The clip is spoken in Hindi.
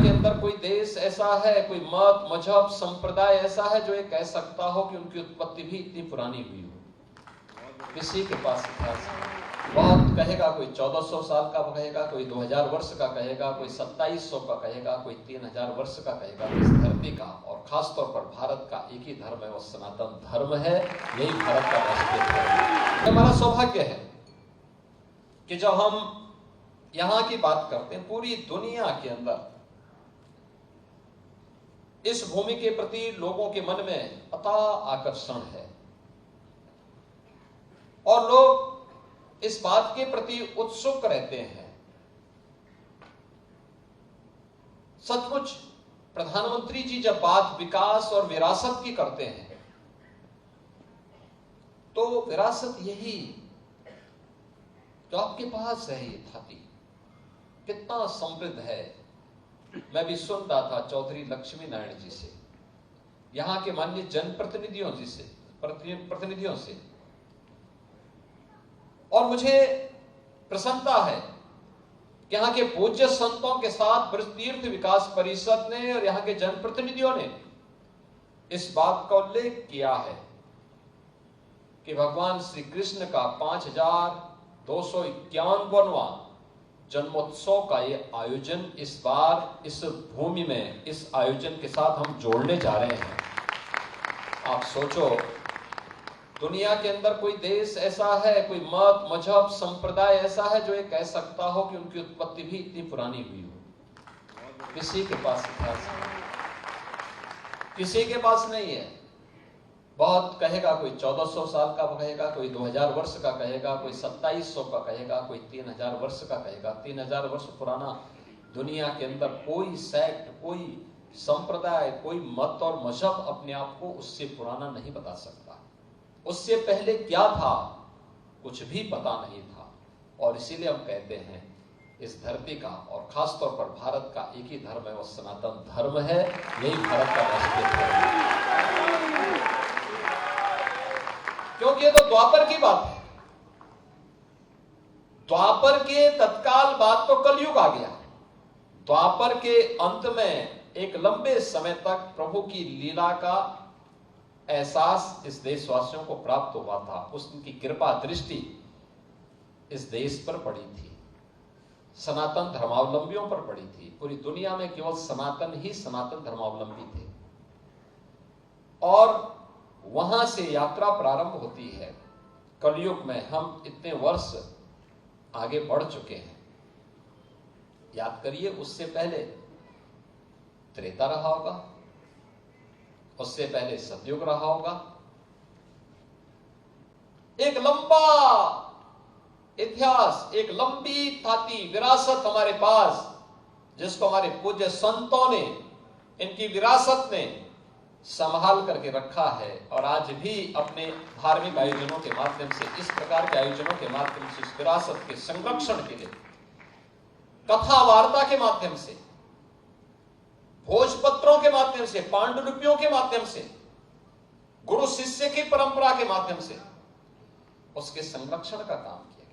के अंदर कोई देश ऐसा है, कोई मत, मजहब, संप्रदाय ऐसा है जो ये कह सकता हो कि उनकी उत्पत्ति भी इतनी पुरानी हुई हो? किसी के पास इतिहास नहीं। बहुत कहेगा, कोई 1400 साल का कहेगा, कोई 2000 वर्ष का कहेगा, कोई 2700 का कहेगा, कोई 3000 वर्ष का कहेगा। इस धरती का और खासतौर पर भारत का एक ही धर्म है, वो सनातन धर्म है। यही भारत का राष्ट्रीय धर्म है। हमारा सौभाग्य है कि जब हम यहां की बात करते हैं, पूरी दुनिया के अंदर इस भूमि के प्रति लोगों के मन में अथाह आकर्षण है और लोग इस बात के प्रति उत्सुक रहते हैं। सचमुच प्रधानमंत्री जी जब बात विकास और विरासत की करते हैं तो विरासत यही जो आपके पास है, ये धरती कितना समृद्ध है। मैं भी सुन रहा था चौधरी लक्ष्मी नारायण जी से, यहां के माननीय प्रतिनिधियों से, और मुझे प्रसन्नता है कि यहाँ के पूज्य संतों के साथ ब्रज तीर्थ विकास परिषद ने और यहाँ के जनप्रतिनिधियों ने इस बात का उल्लेख किया है कि भगवान श्री कृष्ण का 5251वां जन्मोत्सव का ये आयोजन इस बार इस भूमि में इस आयोजन के साथ हम जोड़ने जा रहे हैं। आप सोचो, दुनिया के अंदर कोई देश ऐसा है, कोई मत, मजहब, संप्रदाय ऐसा है जो ये कह सकता हो कि उनकी उत्पत्ति भी इतनी पुरानी हुई हो? किसी के पास इतिहास नहीं, किसी के पास नहीं है। बहुत कहेगा, कोई 1400 साल का कहेगा, कोई 2000 वर्ष का कहेगा, कोई 2700 का कहेगा, कोई 3000 वर्ष का कहेगा। 3000 वर्ष पुराना दुनिया के अंदर कोई सेक्ट, कोई संप्रदाय, कोई मत और मजहब अपने आप को उससे पुराना नहीं बता सकता। उससे पहले क्या था कुछ भी पता नहीं था। और इसीलिए हम कहते हैं इस धरती का और खासतौर पर भारत का एक ही धर्म है, वो सनातन धर्म है। यही भारत का राष्ट्रीय धर्म है। क्योंकि ये तो द्वापर की बात है। द्वापर के तत्काल बाद तो कलयुग आ गया। द्वापर के अंत में एक लंबे समय तक प्रभु की लीला का एहसास इस देशवासियों को प्राप्त हुआ था। उसकी कृपा दृष्टि इस देश पर पड़ी थी, सनातन धर्मावलंबियों पर पड़ी थी। पूरी दुनिया में केवल सनातन ही सनातन धर्मावलंबी थे। और वहां से यात्रा प्रारंभ होती है। कलयुग में हम इतने वर्ष आगे बढ़ चुके हैं। याद करिए, उससे पहले त्रेता रहा होगा, उससे पहले सतयुग रहा होगा। एक लंबा इतिहास, एक लंबी थाती विरासत हमारे पास, जिसको हमारे पूज्य संतों ने, इनकी विरासत ने संभाल करके रखा है। और आज भी अपने धार्मिक आयोजनों के माध्यम से, इस प्रकार के आयोजनों के माध्यम से, इस विरासत के संरक्षण के लिए, कथा वार्ता के माध्यम से, भोजपत्रों के माध्यम से, पांडुलिपियों के माध्यम से, गुरु शिष्य की परंपरा के माध्यम से उसके संरक्षण का काम